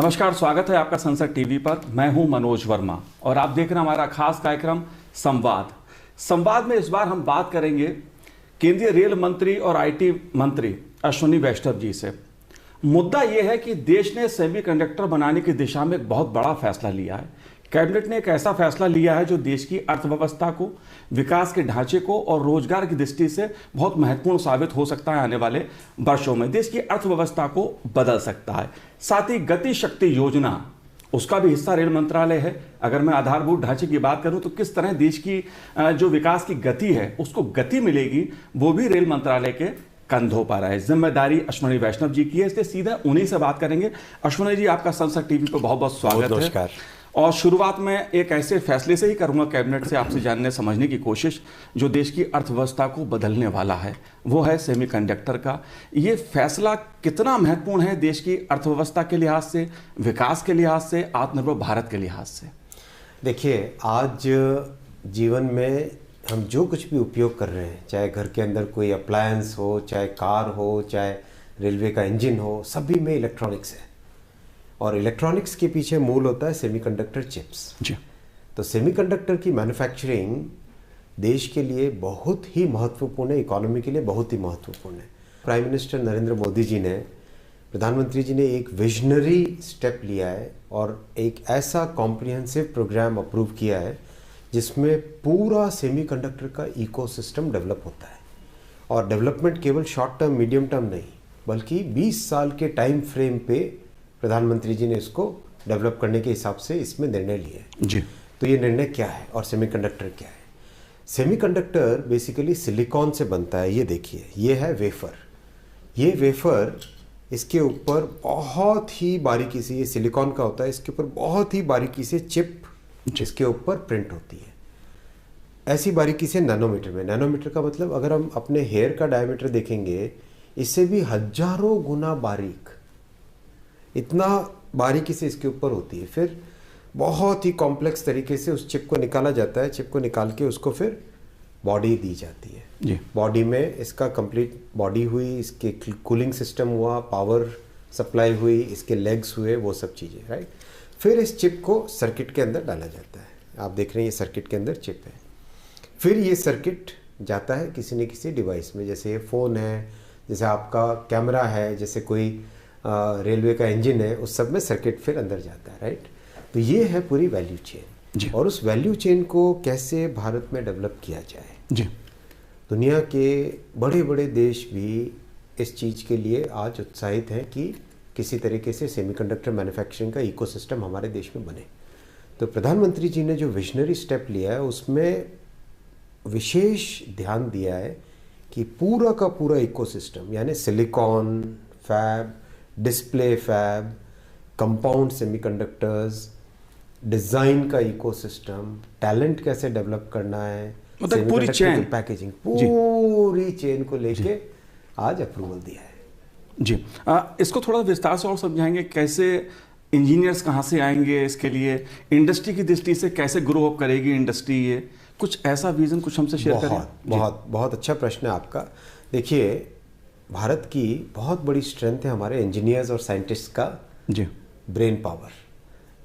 नमस्कार, स्वागत है आपका संसद टीवी पर। मैं हूं मनोज वर्मा और आप देख रहे हैं हमारा खास कार्यक्रम संवाद में इस बार हम बात करेंगे केंद्रीय रेल मंत्री और आईटी मंत्री अश्विनी वैष्णव जी से। मुद्दा यह है कि देश ने सेमीकंडक्टर बनाने की दिशा में एक बहुत बड़ा फैसला लिया है। कैबिनेट ने एक ऐसा फैसला लिया है जो देश की अर्थव्यवस्था को, विकास के ढांचे को और रोजगार की दृष्टि से बहुत महत्वपूर्ण साबित हो सकता है। आने वाले वर्षों में देश की अर्थव्यवस्था को बदल सकता है। साथ ही गति शक्ति योजना, उसका भी हिस्सा रेल मंत्रालय है। अगर मैं आधारभूत ढांचे की बात करूं तो किस तरह देश की जो विकास की गति है उसको गति मिलेगी, वो भी रेल मंत्रालय के कंधों पर है। जिम्मेदारी अश्विनी वैष्णव जी की है, इसलिए सीधा उन्हीं से बात करेंगे। अश्विनी जी, आपका संसद टीवी पर बहुत बहुत स्वागत है। नमस्कार। और शुरुआत में एक ऐसे फैसले से ही करूंगा, कैबिनेट से आपसे जानने समझने की कोशिश, जो देश की अर्थव्यवस्था को बदलने वाला है, वो है सेमीकंडक्टर का। ये फैसला कितना महत्वपूर्ण है देश की अर्थव्यवस्था के लिहाज से, विकास के लिहाज से, आत्मनिर्भर भारत के लिहाज से? देखिए, आज जीवन में हम जो कुछ भी उपयोग कर रहे हैं, चाहे घर के अंदर कोई अप्लायंस हो, चाहे कार हो, चाहे रेलवे का इंजन हो, सभी में इलेक्ट्रॉनिक्स है। और इलेक्ट्रॉनिक्स के पीछे मूल होता है सेमीकंडक्टर चिप्स जी। तो सेमीकंडक्टर की मैन्युफैक्चरिंग देश के लिए बहुत ही महत्वपूर्ण है, इकोनॉमी के लिए बहुत ही महत्वपूर्ण है। प्राइम मिनिस्टर नरेंद्र मोदी जी ने, प्रधानमंत्री जी ने एक विजनरी स्टेप लिया है और एक ऐसा कॉम्प्रिहेंसिव प्रोग्राम अप्रूव किया है जिसमें पूरा सेमीकंडक्टर का इकोसिस्टम डेवलप होता है। और डेवलपमेंट केवल शॉर्ट टर्म, मीडियम टर्म नहीं, बल्कि 20 साल के टाइम फ्रेम पे प्रधानमंत्री जी ने इसको डेवलप करने के हिसाब से इसमें निर्णय लिए जी। तो ये निर्णय क्या है और सेमीकंडक्टर क्या है? सेमीकंडक्टर बेसिकली सिलिकॉन से बनता है। ये देखिए, ये है वेफर। ये वेफर, इसके ऊपर बहुत ही बारीकी से, ये सिलिकॉन का होता है, इसके ऊपर बहुत ही बारीकी से चिप इसके ऊपर प्रिंट होती है। ऐसी बारीकी से नैनोमीटर में। नैनोमीटर का मतलब, अगर हम अपने हेयर का डायमीटर देखेंगे, इससे भी हजारों गुना बारीक, इतना बारीकी से इसके ऊपर होती है। फिर बहुत ही कॉम्प्लेक्स तरीके से उस चिप को निकाला जाता है। चिप को निकाल के उसको फिर बॉडी दी जाती है जी। बॉडी में इसका कंप्लीट बॉडी हुई, इसके कूलिंग सिस्टम हुआ, पावर सप्लाई हुई, इसके लेग्स हुए, वो सब चीज़ें, राइट। फिर इस चिप को सर्किट के अंदर डाला जाता है। आप देख रहे हैं ये सर्किट के अंदर चिप है। फिर ये सर्किट जाता है किसी न किसी डिवाइस में, जैसे ये फ़ोन है, जैसे आपका कैमरा है, जैसे कोई रेलवे का इंजन है, उस सब में सर्किट फिर अंदर जाता है, राइट। तो ये है पूरी वैल्यू चेन। और उस वैल्यू चेन को कैसे भारत में डेवलप किया जाए जी। दुनिया के बड़े बड़े देश भी इस चीज़ के लिए आज उत्साहित हैं कि किसी तरीके से सेमीकंडक्टर मैन्युफैक्चरिंग का इकोसिस्टम हमारे देश में बने। तो प्रधानमंत्री जी ने जो विजनरी स्टेप लिया है, उसमें विशेष ध्यान दिया है कि पूरा का पूरा इकोसिस्टम, यानी silicon fab, display fab, compound semiconductors, design का इकोसिस्टम, टैलेंट कैसे डेवलप करना है, मतलब पूरी चेन, पैकेजिंग, पूरी चेन को लेके आज अप्रूवल दिया है जी। इसको थोड़ा विस्तार से और समझाएंगे, कैसे इंजीनियर्स कहाँ से आएंगे इसके लिए, इंडस्ट्री की दृष्टि से कैसे ग्रो अप करेगी इंडस्ट्री, ये कुछ ऐसा विजन कुछ हमसे शेयर करें। बहुत अच्छा प्रश्न है आपका। देखिए, भारत की बहुत बड़ी स्ट्रेंथ है हमारे इंजीनियर्स और साइंटिस्ट का जी, ब्रेन पावर।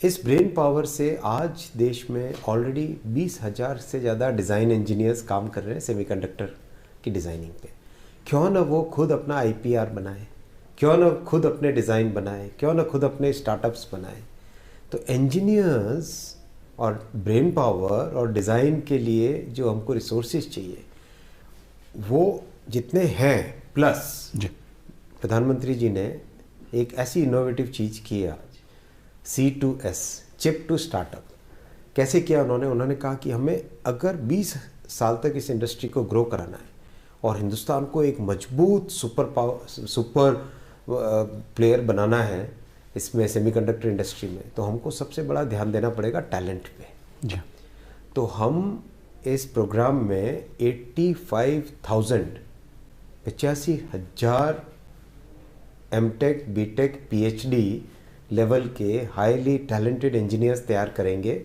इस ब्रेन पावर से आज देश में ऑलरेडी 20,000 से ज़्यादा डिज़ाइन इंजीनियर्स काम कर रहे हैं सेमीकंडक्टर की डिज़ाइनिंग पे। क्यों ना वो खुद अपना IPR बनाए, क्यों ना खुद अपने डिज़ाइन बनाए, क्यों ना खुद अपने स्टार्टअप्स बनाए। तो इंजीनियर्स और ब्रेन पावर और डिज़ाइन के लिए जो हमको रिसोर्सेज चाहिए, वो जितने हैं, प्लस प्रधानमंत्री जी ने एक ऐसी इनोवेटिव चीज़ की है आज, C2S, चिप टू स्टार्टअप। कैसे किया उन्होंने कहा कि हमें अगर 20 साल तक इस इंडस्ट्री को ग्रो कराना है और हिंदुस्तान को एक मजबूत सुपर प्लेयर बनाना है इसमें, सेमीकंडक्टर इंडस्ट्री में, तो हमको सबसे बड़ा ध्यान देना पड़ेगा टैलेंट पे जी। तो हम इस प्रोग्राम में 85,000 MTech, BTech, PhD लेवल के हाईली टैलेंटेड इंजीनियर्स तैयार करेंगे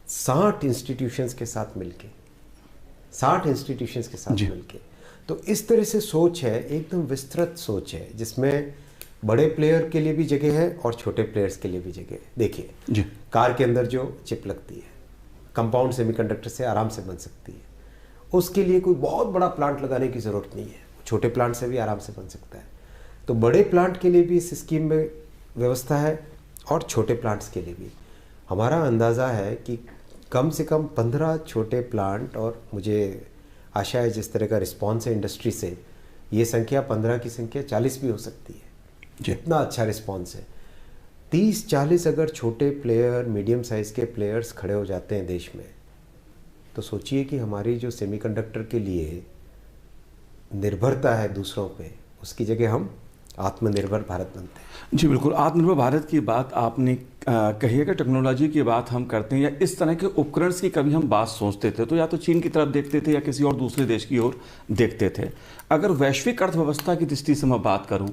60 इंस्टीट्यूशंस के साथ मिलके, 60 इंस्टीट्यूशंस के साथ मिलके। तो इस तरह से सोच है, एकदम विस्तृत सोच है, जिसमें बड़े प्लेयर के लिए भी जगह है और छोटे प्लेयर्स के लिए भी जगह है। देखिए जी। कार के अंदर जो चिप लगती है कंपाउंड सेमीकंडक्टर से आराम से बन सकती है, उसके लिए कोई बहुत बड़ा प्लांट लगाने की ज़रूरत नहीं है, छोटे प्लांट से भी आराम से बन सकता है। तो बड़े प्लांट के लिए भी इस स्कीम में व्यवस्था है और छोटे प्लांट्स के लिए भी। हमारा अंदाज़ा है कि कम से कम 15 छोटे प्लांट, और मुझे आशा है जिस तरह का रिस्पॉन्स है इंडस्ट्री से, ये संख्या 15 की संख्या 40 भी हो सकती है। इतना अच्छा रिस्पॉन्स है। 30-40 अगर छोटे प्लेयर, मीडियम साइज़ के प्लेयर्स खड़े हो जाते हैं देश में, तो सोचिए कि हमारी जो सेमीकंडक्टर के लिए निर्भरता है दूसरों पे, उसकी जगह हम आत्मनिर्भर भारत बनते हैं। जी बिल्कुल, आत्मनिर्भर भारत की बात आपने कही है कि टेक्नोलॉजी की बात हम करते हैं या इस तरह के उपकरण की कभी हम बात सोचते थे तो या तो चीन की तरफ देखते थे या किसी और दूसरे देश की ओर देखते थे। अगर वैश्विक अर्थव्यवस्था की दृष्टि से मैं बात करूं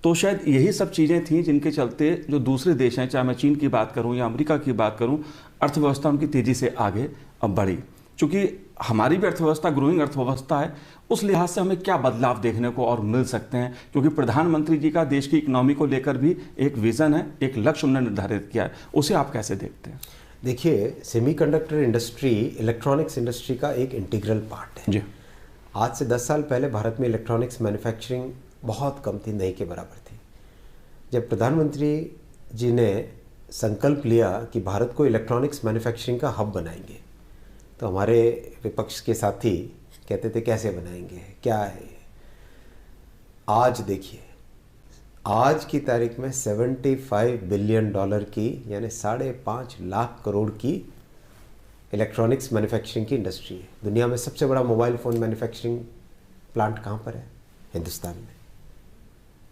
तो शायद यही सब चीज़ें थीं जिनके चलते जो दूसरे देश हैं, चाहे मैं चीन की बात करूं या अमेरिका की बात करूं, अर्थव्यवस्था उनकी तेज़ी से आगे अब बढ़ी। चूँकि हमारी भी अर्थव्यवस्था ग्रोइंग अर्थव्यवस्था है, उस लिहाज से हमें क्या बदलाव देखने को और मिल सकते हैं? क्योंकि प्रधानमंत्री जी का देश की इकोनॉमी को लेकर भी एक विज़न है, एक लक्ष्य उन्होंने निर्धारित किया है, उसे आप कैसे देखते हैं? देखिए, सेमीकंडक्टर इंडस्ट्री इलेक्ट्रॉनिक्स इंडस्ट्री का एक इंटीग्रल पार्ट है। जी। आज से 10 साल पहले भारत में इलेक्ट्रॉनिक्स मैन्युफैक्चरिंग बहुत कम थी, नहीं के बराबर थी। जब प्रधानमंत्री जी ने संकल्प लिया कि भारत को इलेक्ट्रॉनिक्स मैन्युफैक्चरिंग का हब बनाएंगे, तो हमारे विपक्ष के साथी कहते थे कैसे बनाएंगे, क्या है। आज देखिए, आज की तारीख में $75 बिलियन की, यानी 5.5 लाख करोड़ की इलेक्ट्रॉनिक्स मैन्युफैक्चरिंग की इंडस्ट्री है। दुनिया में सबसे बड़ा मोबाइल फ़ोन मैन्युफैक्चरिंग प्लांट कहाँ पर है? हिंदुस्तान में।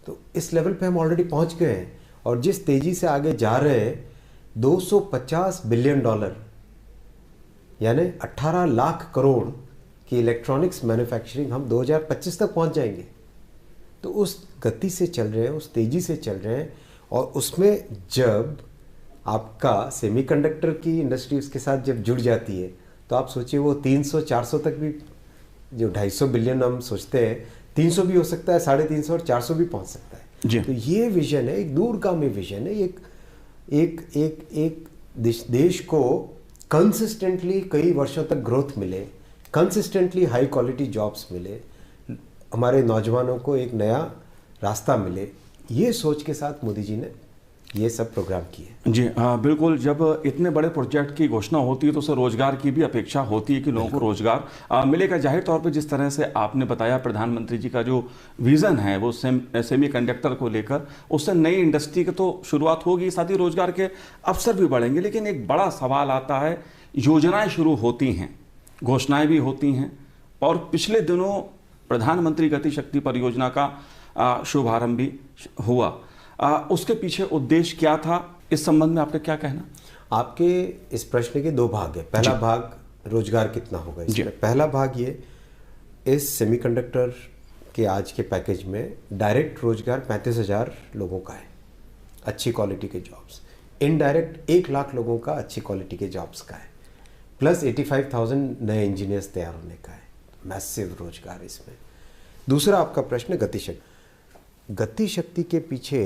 तो इस लेवल पे हम ऑलरेडी पहुंच गए हैं, और जिस तेज़ी से आगे जा रहे हैं, $250 बिलियन यानी 18 लाख करोड़ की इलेक्ट्रॉनिक्स मैन्युफैक्चरिंग हम 2025 तक पहुंच जाएंगे। तो उस गति से चल रहे हैं, उस तेज़ी से चल रहे हैं, और उसमें जब आपका सेमीकंडक्टर की इंडस्ट्री उसके साथ जब जुड़ जाती है, तो आप सोचिए वो 300-400 तक भी, जो 250 बिलियन हम सोचते हैं, 300 भी हो सकता है, 350 और 400 भी पहुंच सकता है जी। तो ये विजन है, एक दूरगामी विजन है। एक देश को कंसिस्टेंटली कई वर्षों तक ग्रोथ मिले, कंसिस्टेंटली हाई क्वालिटी जॉब्स मिले, हमारे नौजवानों को एक नया रास्ता मिले, ये सोच के साथ मोदी जी ने ये सब प्रोग्राम किए। जी बिल्कुल, जब इतने बड़े प्रोजेक्ट की घोषणा होती है तो उससे रोजगार की भी अपेक्षा होती है कि लोगों को रोजगार मिलेगा। जाहिर तौर पे जिस तरह से आपने बताया प्रधानमंत्री जी का जो विज़न है वो सेमीकंडक्टर को लेकर, उससे नई इंडस्ट्री की तो शुरुआत होगी, साथ ही रोजगार के अवसर भी बढ़ेंगे। लेकिन एक बड़ा सवाल आता है, योजनाएँ शुरू होती हैं, घोषणाएँ भी होती हैं, और पिछले दिनों प्रधानमंत्री गति शक्ति परियोजना का शुभारंभ भी हुआ। उसके पीछे उद्देश्य क्या था, इस संबंध में आपका क्या कहना? आपके इस प्रश्न के दो भाग है। पहला भाग रोजगार कितना होगा इसमें। पहला भाग ये, इस सेमीकंडक्टर के आज के पैकेज में डायरेक्ट रोजगार 35,000 लोगों का है, अच्छी क्वालिटी के जॉब्स। इनडायरेक्ट 1 लाख लोगों का अच्छी क्वालिटी के जॉब्स का है, प्लस 85,000 नए इंजीनियर्स तैयार होने का है। मैसिव रोजगार इसमें। दूसरा आपका प्रश्न गति शक्ति। गति शक्ति के पीछे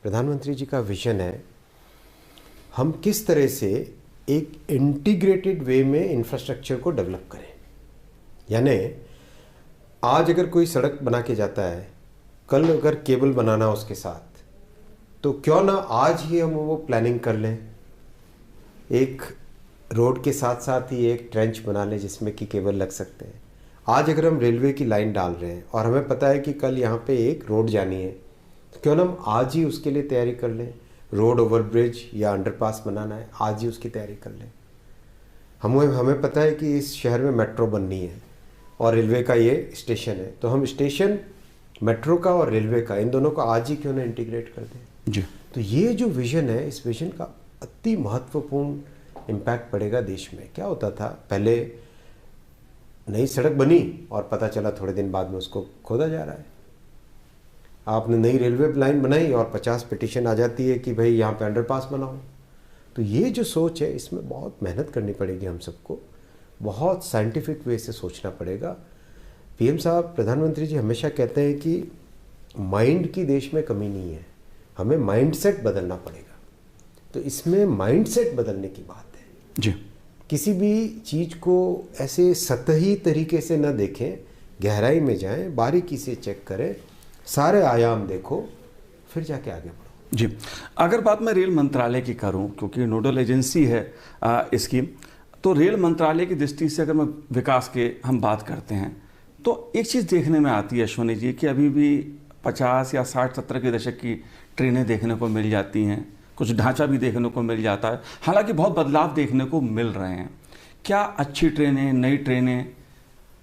प्रधानमंत्री जी का विजन है, हम किस तरह से एक इंटीग्रेटेड वे में इंफ्रास्ट्रक्चर को डेवलप करें। यानी आज अगर कोई सड़क बना के जाता है, कल अगर केबल बनाना उसके साथ, तो क्यों ना आज ही हम वो प्लानिंग कर लें, एक रोड के साथ साथ ही एक ट्रेंच बना लें जिसमें कि केबल लग सकते हैं। आज अगर हम रेलवे की लाइन डाल रहे हैं और हमें पता है कि कल यहाँ पे एक रोड जानी है, तो क्यों ना हम आज ही उसके लिए तैयारी कर लें। रोड ओवरब्रिज या अंडरपास बनाना है, आज ही उसकी तैयारी कर लें। हमें पता है कि इस शहर में मेट्रो बननी है और रेलवे का ये स्टेशन है, तो हम स्टेशन मेट्रो का और रेलवे का, इन दोनों को आज ही क्यों ना इंटीग्रेट कर दें जी। तो ये जो विजन है, इस विजन का अति महत्वपूर्ण इम्पैक्ट पड़ेगा देश में। क्या होता था पहले, नई सड़क बनी और पता चला थोड़े दिन बाद में उसको खोदा जा रहा है। आपने नई रेलवे लाइन बनाई और 50 पिटीशन आ जाती है कि भाई यहाँ पे अंडरपास बनाओ। तो ये जो सोच है, इसमें बहुत मेहनत करनी पड़ेगी हम सबको, बहुत साइंटिफिक वे से सोचना पड़ेगा। पीएम साहब, प्रधानमंत्री जी हमेशा कहते हैं कि माइंड की देश में कमी नहीं है, हमें माइंडसेट बदलना पड़ेगा। तो इसमें माइंडसेट बदलने की बात है जी। किसी भी चीज़ को ऐसे सतही तरीके से न देखें, गहराई में जाएं, बारीकी से चेक करें, सारे आयाम देखो, फिर जाके आगे बढ़ो। जी, अगर बात मैं रेल मंत्रालय की करूं, क्योंकि नोडल एजेंसी है इसकी, तो रेल मंत्रालय की दृष्टि से अगर मैं विकास के हम बात करते हैं तो एक चीज़ देखने में आती है अश्विनी जी कि अभी भी 50 या 60-70 के दशक की ट्रेनें देखने को मिल जाती हैं, कुछ ढांचा भी देखने को मिल जाता है, हालांकि बहुत बदलाव देखने को मिल रहे हैं। क्या अच्छी ट्रेनें, नई ट्रेनें,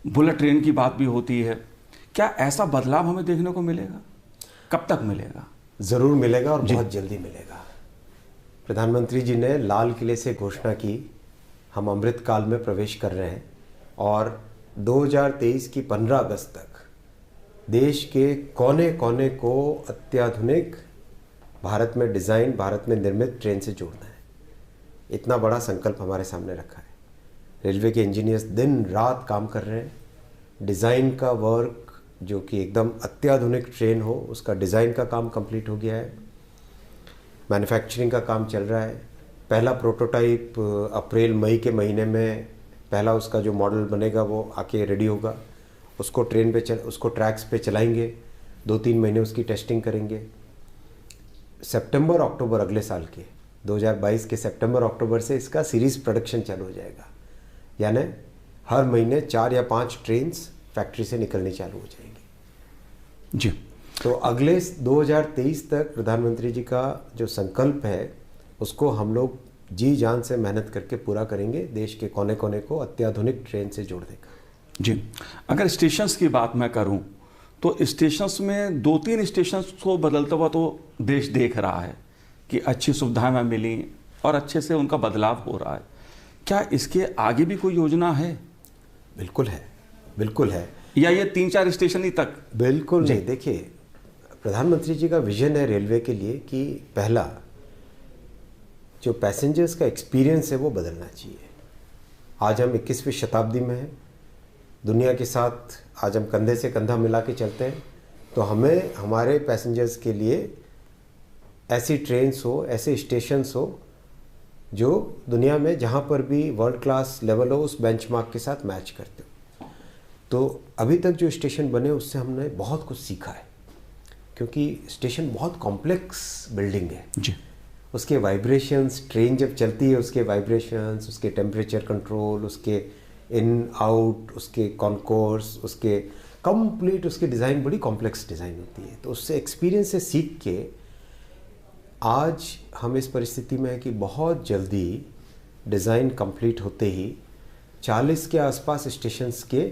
बुलेट ट्रेन की बात भी होती है, क्या ऐसा बदलाव हमें देखने को मिलेगा? कब तक मिलेगा? ज़रूर मिलेगा और बहुत जल्दी मिलेगा। प्रधानमंत्री जी ने लाल किले से घोषणा की, हम अमृत काल में प्रवेश कर रहे हैं और 2023 की 15 अगस्त तक देश के कोने कोने को अत्याधुनिक भारत में डिज़ाइन, भारत में निर्मित ट्रेन से जोड़ना है। इतना बड़ा संकल्प हमारे सामने रखा है। रेलवे के इंजीनियर्स दिन रात काम कर रहे हैं। डिज़ाइन का वर्क जो कि एकदम अत्याधुनिक ट्रेन हो, उसका डिज़ाइन का काम कंप्लीट हो गया है। मैन्युफैक्चरिंग का काम चल रहा है। पहला प्रोटोटाइप अप्रैल मई के महीने में पहला उसका जो मॉडल बनेगा वो आके रेडी होगा। उसको ट्रेन पे उसको ट्रैक्स पे चलाएंगे, 2-3 महीने उसकी टेस्टिंग करेंगे। सितंबर अक्टूबर अगले साल के 2022 के सितंबर अक्टूबर से इसका सीरीज़ प्रोडक्शन चालू हो जाएगा, यानी हर महीने 4 या 5 ट्रेन्स फैक्ट्री से निकलनी चालू हो जाएंगी। जी। तो अगले 2023 तक प्रधानमंत्री जी का जो संकल्प है उसको हम लोग जी जान से मेहनत करके पूरा करेंगे। देश के कोने कोने को अत्याधुनिक ट्रेन से जोड़ देगा। जी, अगर स्टेशंस की बात मैं करूं तो स्टेशंस में 2-3 स्टेशंस को बदलता हुआ तो देश देख रहा है कि अच्छी सुविधाएं मिली और अच्छे से उनका बदलाव हो रहा है। क्या इसके आगे भी कोई योजना है? बिल्कुल है, बिल्कुल है। या ये 3-4 स्टेशन ही तक? बिल्कुल नहीं। देखिए, प्रधानमंत्री जी का विजन है रेलवे के लिए कि पहला जो पैसेंजर्स का एक्सपीरियंस है वो बदलना चाहिए। आज हम 21वीं शताब्दी में हैं, दुनिया के साथ आज हम कंधे से कंधा मिला के चलते हैं, तो हमें हमारे पैसेंजर्स के लिए ऐसी ट्रेन्स हो, ऐसे स्टेशंस हो जो दुनिया में जहाँ पर भी वर्ल्ड क्लास लेवल हो उस बेंचमार्क के साथ मैच करते हो। तो अभी तक जो स्टेशन बने उससे हमने बहुत कुछ सीखा है, क्योंकि स्टेशन बहुत कॉम्प्लेक्स बिल्डिंग है। जी। उसके वाइब्रेशंस, ट्रेन जब चलती है उसके वाइब्रेशंस, उसके टेम्परेचर कंट्रोल, उसके इन आउट, उसके कॉन्कोर्स, उसके कंप्लीट उसकी डिज़ाइन बड़ी कॉम्प्लेक्स डिज़ाइन होती है। तो उससे एक्सपीरियंस से सीख के आज हम इस परिस्थिति में है कि बहुत जल्दी डिज़ाइन कंप्लीट होते ही 40 के आसपास स्टेशंस के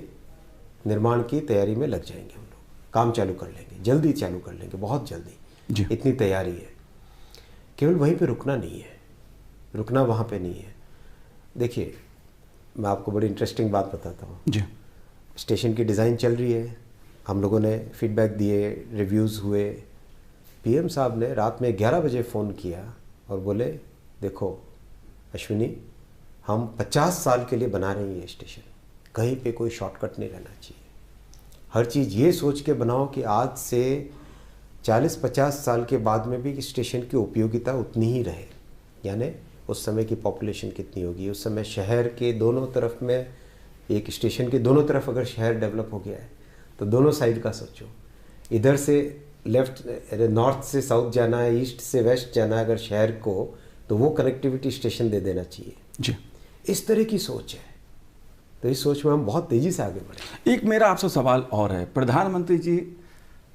निर्माण की तैयारी में लग जाएंगे। हम लोग काम चालू कर लेंगे, जल्दी चालू कर लेंगे, बहुत जल्दी। जी। इतनी तैयारी है। केवल वहीं पे रुकना नहीं है, रुकना वहाँ पे नहीं है। देखिए, मैं आपको बड़ी इंटरेस्टिंग बात बताता हूँ। जी। स्टेशन की डिज़ाइन चल रही है, हम लोगों ने फीडबैक दिए, रिव्यूज़ हुए। पीएम साहब ने रात में 11 बजे फ़ोन किया और बोले, देखो अश्विनी, हम 50 साल के लिए बना रहे हैं ये स्टेशन, कहीं पे कोई शॉर्टकट नहीं रहना चाहिए। हर चीज़ ये सोच के बनाओ कि आज से 40-50 साल के बाद में भी स्टेशन की उपयोगिता उतनी ही रहे। यानी उस समय की पॉपुलेशन कितनी होगी, उस समय शहर के दोनों तरफ में, एक स्टेशन के दोनों तरफ अगर शहर डेवलप हो गया है तो दोनों साइड का सोचो। इधर से लेफ्ट, नॉर्थ से साउथ जाना है, ईस्ट से वेस्ट जाना है अगर शहर को, तो वो कनेक्टिविटी स्टेशन दे देना चाहिए। जी। इस तरह की सोच है। तो इस सोच में हम बहुत तेज़ी से आगे बढ़े। एक मेरा आपसे सवाल और है। प्रधानमंत्री जी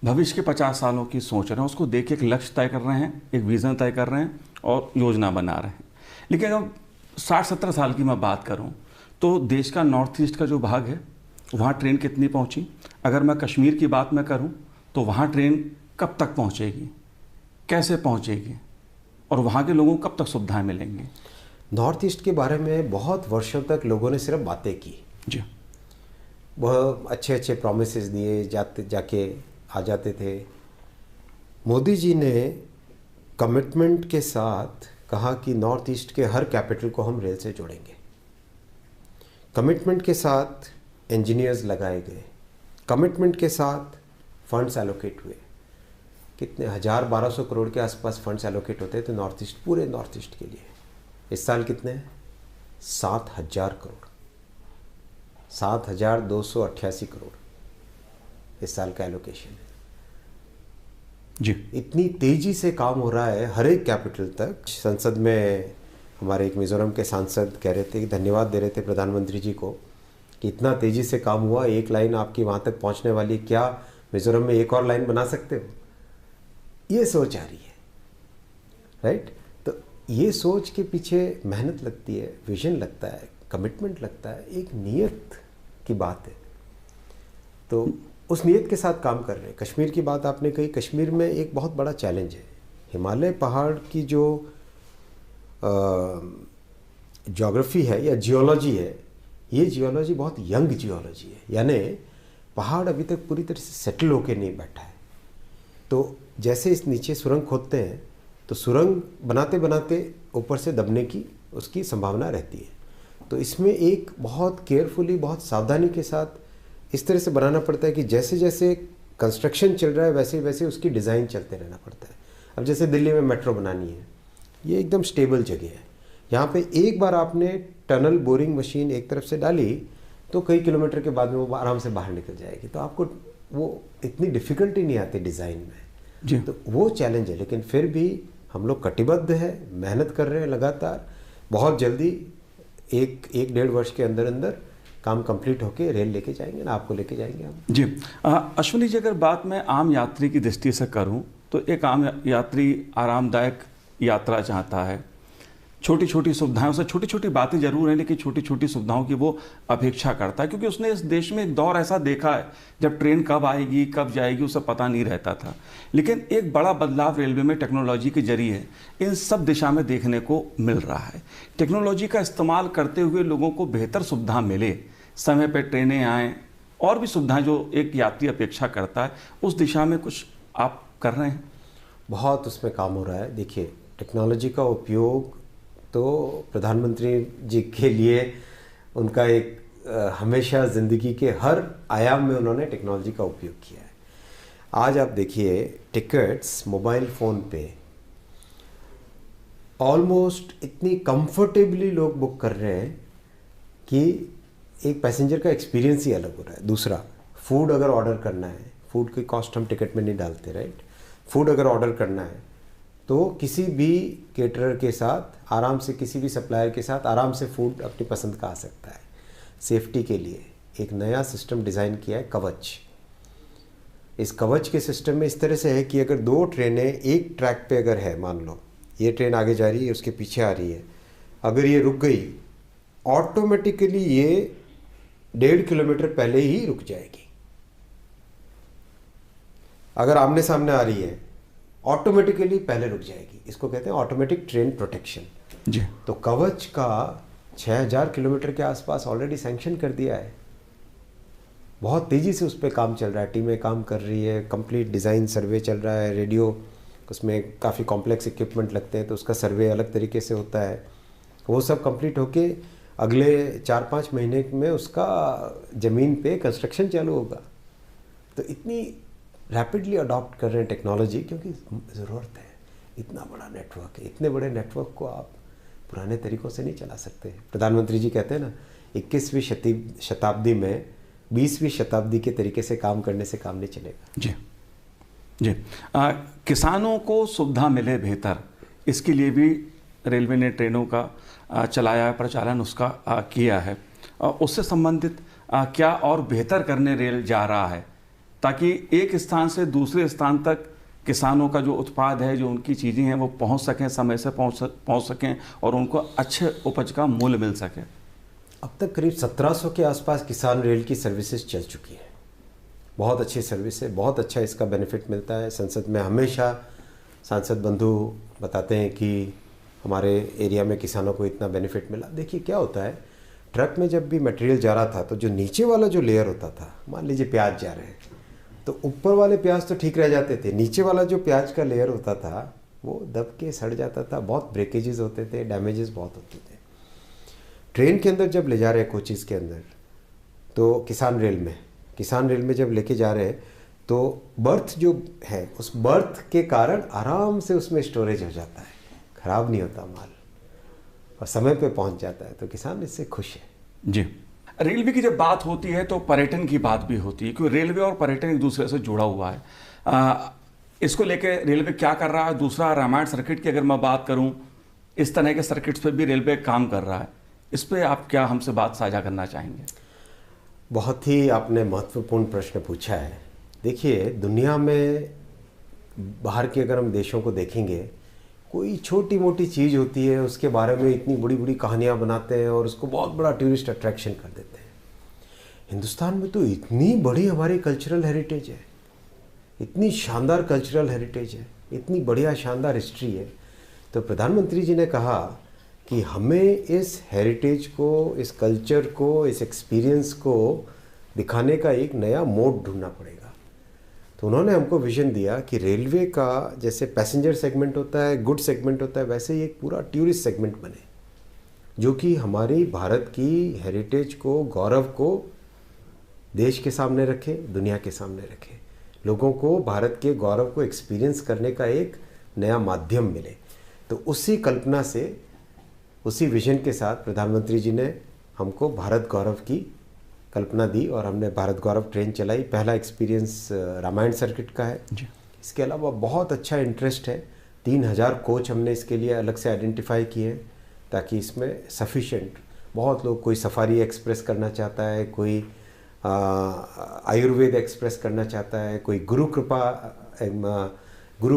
भविष्य के 50 सालों की सोच रहे हैं, उसको देख एक लक्ष्य तय कर रहे हैं, एक विज़न तय कर रहे हैं और योजना बना रहे हैं। लेकिन अगर 60-70 साल की मैं बात करूं तो देश का नॉर्थ ईस्ट का जो भाग है वहाँ ट्रेन कितनी पहुँची? अगर मैं कश्मीर की बात मैं करूं तो वहाँ ट्रेन कब तक पहुँचेगी, कैसे पहुँचेगी और वहाँ के लोगों को कब तक सुविधाएँ मिलेंगी? नॉर्थ ईस्ट के बारे में बहुत वर्षों तक लोगों ने सिर्फ बातें की। जी। वह अच्छे अच्छे प्रॉमिसेस दिए, जाके आ जाते थे। मोदी जी ने कमिटमेंट के साथ कहा कि नॉर्थ ईस्ट के हर कैपिटल को हम रेल से जोड़ेंगे। कमिटमेंट के साथ इंजीनियर्स लगाए गए, कमिटमेंट के साथ फंड्स एलोकेट हुए कितने 1000-1200 करोड़ के आसपास फंड्स एलोकेट होते हैं तो नॉर्थ ईस्ट, पूरे नॉर्थ ईस्ट के लिए। इस साल कितने हैं? 7000 करोड़, 7288 करोड़ इस साल का एलोकेशन है जी। इतनी तेजी से काम हो रहा है हर एक कैपिटल तक। संसद में हमारे एक मिजोरम के सांसद कह रहे थे कि धन्यवाद दे रहे थे प्रधानमंत्री जी को कि इतना तेजी से काम हुआ, एक लाइन आपकी वहाँ तक पहुँचने वाली, क्या मिजोरम में एक और लाइन बना सकते हो? ये सोच आ रही है, राइट। तो ये सोच के पीछे मेहनत लगती है, विजन लगता है, कमिटमेंट लगता है, एक नियत की बात है। तो उस नियत के साथ काम कर रहे हैं। कश्मीर की बात आपने कही, कश्मीर में एक बहुत बड़ा चैलेंज है। हिमालय पहाड़ की जो ज्योग्राफी है या जियोलॉजी है, ये जियोलॉजी बहुत यंग जियोलॉजी है, यानी पहाड़ अभी तक पूरी तरह से सेटल होके नहीं बैठा है। तो जैसे इस नीचे सुरंग खोदते हैं तो सुरंग बनाते बनाते ऊपर से दबने की उसकी संभावना रहती है। तो इसमें एक बहुत केयरफुली, बहुत सावधानी के साथ इस तरह से बनाना पड़ता है कि जैसे जैसे कंस्ट्रक्शन चल रहा है वैसे वैसे उसकी डिज़ाइन चलते रहना पड़ता है। अब जैसे दिल्ली में मेट्रो बनानी है, ये एकदम स्टेबल जगह है, यहाँ पे एक बार आपने टनल बोरिंग मशीन एक तरफ से डाली तो कई किलोमीटर के बाद में वो आराम से बाहर निकल जाएगी। तो आपको वो इतनी डिफ़िकल्टी नहीं आती डिज़ाइन में जी। तो वो चैलेंज है, लेकिन फिर भी हम लोग कटिबद्ध है, मेहनत कर रहे हैं लगातार। बहुत जल्दी एक 1-1.5 वर्ष के अंदर अंदर काम कंप्लीट होके रेल लेके जाएंगे ना, आपको लेके जाएंगे हम। जी। अश्विनी जी, अगर बात मैं आम यात्री की दृष्टि से करूं तो एक आम यात्री आरामदायक यात्रा चाहता है, छोटी छोटी सुविधाओं से, छोटी छोटी बातें जरूर हैं लेकिन छोटी छोटी सुविधाओं की वो अपेक्षा करता है, क्योंकि उसने इस देश में एक दौर ऐसा देखा है जब ट्रेन कब आएगी कब जाएगी उसे पता नहीं रहता था। लेकिन एक बड़ा बदलाव रेलवे में टेक्नोलॉजी के जरिए इन सब दिशा में देखने को मिल रहा है। टेक्नोलॉजी का इस्तेमाल करते हुए लोगों को बेहतर सुविधा मिले, समय पर ट्रेनें आएँ, और भी सुविधाएं जो एक यात्री अपेक्षा करता है, उस दिशा में कुछ आप कर रहे हैं? बहुत उसमें काम हो रहा है। देखिए, टेक्नोलॉजी का उपयोग तो प्रधानमंत्री जी के लिए उनका एक हमेशा ज़िंदगी के हर आयाम में उन्होंने टेक्नोलॉजी का उपयोग किया है। आज आप देखिए, टिकट्स मोबाइल फ़ोन पे ऑलमोस्ट इतनी कंफर्टेबली लोग बुक कर रहे हैं कि एक पैसेंजर का एक्सपीरियंस ही अलग हो रहा है। दूसरा, फूड अगर ऑर्डर करना है, फूड की कॉस्ट हम टिकट में नहीं डालते, राइट। फूड अगर ऑर्डर करना है तो किसी भी केटरर के साथ आराम से, किसी भी सप्लायर के साथ आराम से फूड अपनी पसंद का आ सकता है। सेफ्टी के लिए एक नया सिस्टम डिज़ाइन किया है, कवच। इस कवच के सिस्टम में इस तरह से है कि अगर 2 ट्रेनें एक ट्रैक पे अगर है, मान लो ये ट्रेन आगे जा रही है, उसके पीछे आ रही है, अगर ये रुक गई ऑटोमेटिकली ये 1.5 किलोमीटर पहले ही रुक जाएगी। अगर आमने सामने आ रही है ऑटोमेटिकली पहले रुक जाएगी। इसको कहते हैं ऑटोमेटिक ट्रेन प्रोटेक्शन। जी। तो कवच का 6000 किलोमीटर के आसपास ऑलरेडी सैंक्शन कर दिया है। बहुत तेज़ी से उस पर काम चल रहा है, टीमें काम कर रही है, कंप्लीट डिज़ाइन सर्वे चल रहा है। रेडियो, उसमें काफ़ी कॉम्प्लेक्स इक्विपमेंट लगते हैं तो उसका सर्वे अलग तरीके से होता है। वो सब कंप्लीट होके अगले 4-5 महीने में उसका ज़मीन पे कंस्ट्रक्शन चालू होगा। तो इतनी रैपिडली अडॉप्ट कर रहे हैं टेक्नोलॉजी, क्योंकि ज़रूरत है। इतना बड़ा नेटवर्क है, इतने बड़े नेटवर्क को आप पुराने तरीक़ों से नहीं चला सकते। प्रधानमंत्री जी कहते हैं ना, 21वीं शताब्दी में 20वीं शताब्दी के तरीके से काम करने से काम नहीं चलेगा। जी जी। किसानों को सुविधा मिले बेहतर, इसके लिए भी रेलवे ने ट्रेनों का चलाया है, प्रचालन उसका किया है। उससे संबंधित क्या और बेहतर करने रेल जा रहा है ताकि एक स्थान से दूसरे स्थान तक किसानों का जो उत्पाद है, जो उनकी चीज़ें हैं, वो पहुंच सकें, समय से पहुंच सकें और उनको अच्छे उपज का मूल्य मिल सके? अब तक करीब 1700 के आसपास किसान रेल की सर्विसेज चल चुकी है। बहुत अच्छी सर्विस है, बहुत अच्छा इसका बेनिफिट मिलता है। संसद में हमेशा सांसद बंधु बताते हैं कि हमारे एरिया में किसानों को इतना बेनिफिट मिला। देखिए क्या होता है, ट्रक में जब भी मटेरियल जा रहा था तो जो नीचे वाला जो लेयर होता था, मान लीजिए प्याज जा रहे हैं तो ऊपर वाले प्याज तो ठीक रह जाते थे, नीचे वाला जो प्याज का लेयर होता था वो दब के सड़ जाता था। बहुत ब्रेकेजेस होते थे, डैमेजेस बहुत होते थे। ट्रेन के अंदर जब ले जा रहे हैं कोचेज़ के अंदर, तो किसान रेल में जब लेके जा रहे हैं तो बर्थ जो है उस बर्थ के कारण आराम से उसमें स्टोरेज हो जाता है, खराब नहीं होता माल और समय पे पहुंच जाता है, तो किसान इससे खुश है। जी, रेलवे की जब बात होती है तो पर्यटन की बात भी होती है, क्योंकि रेलवे और पर्यटन एक दूसरे से जुड़ा हुआ है। इसको लेके रेलवे क्या कर रहा है? दूसरा, रामायण सर्किट की अगर मैं बात करूं, इस तरह के सर्किट्स पे भी रेलवे काम कर रहा है, इस पे आप क्या हमसे बात साझा करना चाहेंगे? बहुत ही आपने महत्वपूर्ण प्रश्न पूछा है। देखिए, दुनिया में बाहर के अगर हम देशों को देखेंगे, कोई छोटी मोटी चीज़ होती है उसके बारे में इतनी बड़ी बड़ी कहानियाँ बनाते हैं और उसको बहुत बड़ा टूरिस्ट अट्रैक्शन कर देते हैं। हिंदुस्तान में तो इतनी बड़ी हमारी कल्चरल हेरिटेज है, इतनी शानदार कल्चरल हेरिटेज है, इतनी बढ़िया शानदार हिस्ट्री है। तो प्रधानमंत्री जी ने कहा कि हमें इस हेरिटेज को, इस कल्चर को, इस एक्सपीरियंस को दिखाने का एक नया मोड ढूंढना पड़ेगा। तो उन्होंने हमको विजन दिया कि रेलवे का जैसे पैसेंजर सेगमेंट होता है, गुड सेगमेंट होता है, वैसे ही एक पूरा टूरिस्ट सेगमेंट बने, जो कि हमारी भारत की हेरिटेज को, गौरव को देश के सामने रखे, दुनिया के सामने रखे, लोगों को भारत के गौरव को एक्सपीरियंस करने का एक नया माध्यम मिले। तो उसी कल्पना से, उसी विजन के साथ प्रधानमंत्री जी ने हमको भारत गौरव की कल्पना दी और हमने भारत गौरव ट्रेन चलाई। पहला एक्सपीरियंस रामायण सर्किट का है जी। इसके अलावा बहुत अच्छा इंटरेस्ट है, 3000 कोच हमने इसके लिए अलग से आइडेंटिफाई किए हैं, ताकि इसमें सफिशेंट, बहुत लोग, कोई सफारी एक्सप्रेस करना चाहता है, कोई आयुर्वेद एक्सप्रेस करना चाहता है, कोई गुरु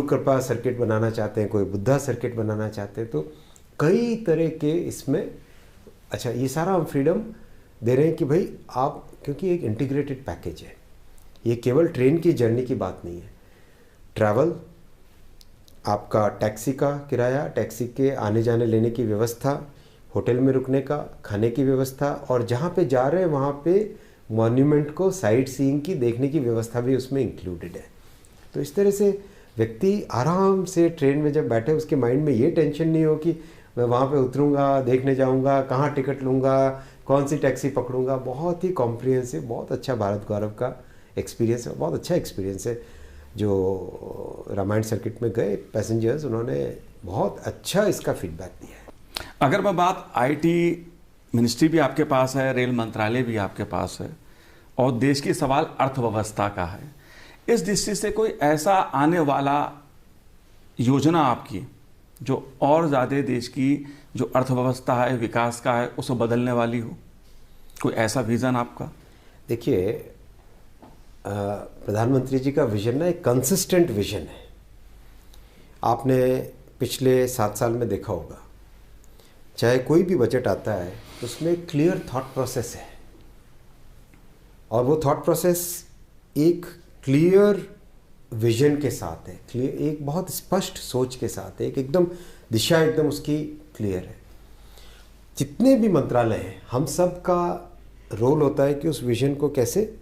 कृपा सर्किट बनाना चाहते हैं, कोई बुद्धा सर्किट बनाना चाहते हैं। तो कई तरह के इसमें, अच्छा, ये सारा हम फ्रीडम दे रहे हैं कि भाई आप, क्योंकि एक इंटीग्रेटेड पैकेज है, ये केवल ट्रेन की जर्नी की बात नहीं है। ट्रैवल, आपका टैक्सी का किराया, टैक्सी के आने जाने लेने की व्यवस्था, होटल में रुकने का, खाने की व्यवस्था, और जहाँ पे जा रहे हैं वहाँ पे मॉन्यूमेंट को साइट सीइंग की देखने की व्यवस्था भी उसमें इंक्लूडेड है। तो इस तरह से व्यक्ति आराम से ट्रेन में जब बैठे, उसके माइंड में ये टेंशन नहीं हो कि मैं वहाँ पे उतरूँगा, देखने जाऊँगा, कहाँ टिकट लूँगा, कौन सी टैक्सी पकड़ूँगा। बहुत ही कॉम्प्रिहेंसिव, बहुत अच्छा भारत गौरव का एक्सपीरियंस है, बहुत अच्छा एक्सपीरियंस है। जो रामायण सर्किट में गए पैसेंजर्स, उन्होंने बहुत अच्छा इसका फीडबैक दिया है। अगर मैं बात, आईटी मिनिस्ट्री भी आपके पास है, रेल मंत्रालय भी आपके पास है, और देश की सवाल अर्थव्यवस्था का है, इस दृष्टि से कोई ऐसा आने वाला योजना आपकी जो और ज़्यादा देश की जो अर्थव्यवस्था है, विकास का है, उसे बदलने वाली हो? कोई ऐसा विज़न आपका? देखिए, प्रधानमंत्री जी का विजन ना एक कंसिस्टेंट विजन है। आपने पिछले 7 साल में देखा होगा, चाहे कोई भी बजट आता है उसमें क्लियर थॉट प्रोसेस है, और वो थॉट प्रोसेस एक क्लियर विजन के साथ है, क्लियर, एक बहुत स्पष्ट सोच के साथ है, एक एकदम दिशा एकदम उसकी क्लियर है। जितने भी मंत्रालय हैं, हम सब का रोल होता है कि उस विजन को कैसे,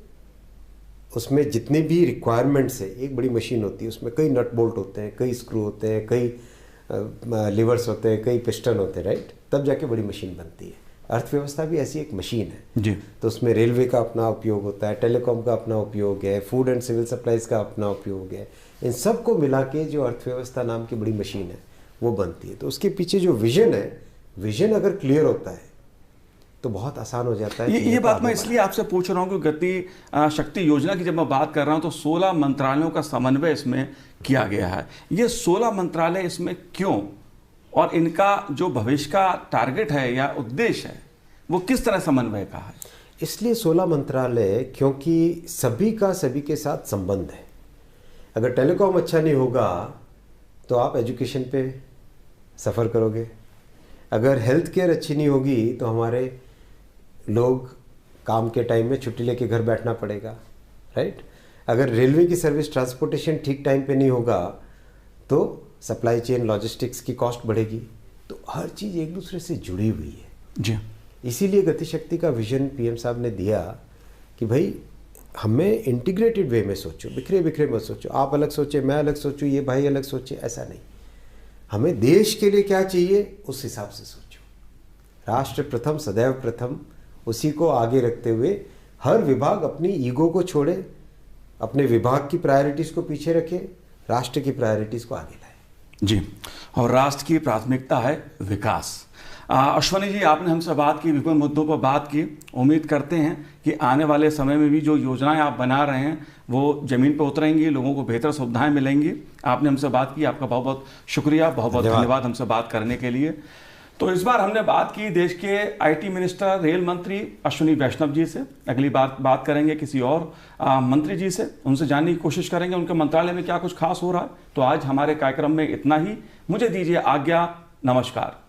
उसमें जितने भी रिक्वायरमेंट्स है, एक बड़ी मशीन होती है, उसमें कई नट बोल्ट होते हैं, कई स्क्रू होते हैं, कई लिवर्स होते हैं, कई पिस्टन होते हैं, राइट, तब जाके बड़ी मशीन बनती है। अर्थव्यवस्था भी ऐसी एक मशीन है जी। तो उसमें रेलवे का अपना उपयोग होता है, टेलीकॉम का अपना उपयोग है, फूड एंड सिविल सप्लाईज का अपना उपयोग है। इन सब को मिला के जो अर्थव्यवस्था नाम की बड़ी मशीन है वो बनती है। तो उसके पीछे जो विजन है, विजन अगर क्लियर होता है तो बहुत आसान हो जाता है। ये बात मैं इसलिए आपसे पूछ रहा हूँ कि गति शक्ति योजना की जब मैं बात कर रहा हूँ तो 16 मंत्रालयों का समन्वय इसमें किया गया है। ये 16 मंत्रालय इसमें क्यों, और इनका जो भविष्य का टारगेट है या उद्देश्य है वो किस तरह समन्वय का है? इसलिए 16 मंत्रालय, क्योंकि सभी का सभी के साथ संबंध है। अगर टेलीकॉम अच्छा नहीं होगा तो आप एजुकेशन पे सफ़र करोगे, अगर हेल्थ केयर अच्छी नहीं होगी तो हमारे लोग काम के टाइम में छुट्टी लेके घर बैठना पड़ेगा, राइट। अगर रेलवे की सर्विस, ट्रांसपोर्टेशन ठीक टाइम पे नहीं होगा तो सप्लाई चेन, लॉजिस्टिक्स की कॉस्ट बढ़ेगी। तो हर चीज़ एक दूसरे से जुड़ी हुई है जी। इसीलिए गतिशक्ति का विजन पीएम साहब ने दिया कि भाई हमें इंटीग्रेटेड वे में सोचो, बिखरे बिखरे मत सोचो, आप अलग सोचे, मैं अलग सोचूं, ये भाई अलग सोचे, ऐसा नहीं। हमें देश के लिए क्या चाहिए उस हिसाब से सोचो। राष्ट्र प्रथम, सदैव प्रथम, उसी को आगे रखते हुए हर विभाग अपनी ईगो को छोड़े अपने विभाग की प्रायोरिटीज़ को पीछे रखें, राष्ट्र की प्रायोरिटीज़ को आगे लाएं। जी, और राष्ट्र की प्राथमिकता है विकास। अश्वनी जी, आपने हमसे बात की, विभिन्न मुद्दों पर बात की। उम्मीद करते हैं कि आने वाले समय में भी जो योजनाएं आप बना रहे हैं वो ज़मीन पर उतरेंगी, लोगों को बेहतर सुविधाएं मिलेंगी। आपने हमसे बात की, आपका बहुत बहुत शुक्रिया, बहुत बहुत धन्यवाद हमसे बात करने के लिए। तो इस बार हमने बात की देश के आईटी मिनिस्टर, रेल मंत्री अश्विनी वैष्णव जी से। अगली बार बात करेंगे किसी और मंत्री जी से, उनसे जानने की कोशिश करेंगे उनके मंत्रालय में क्या कुछ खास हो रहा है। तो आज हमारे कार्यक्रम में इतना ही। मुझे दीजिए आज्ञा, नमस्कार।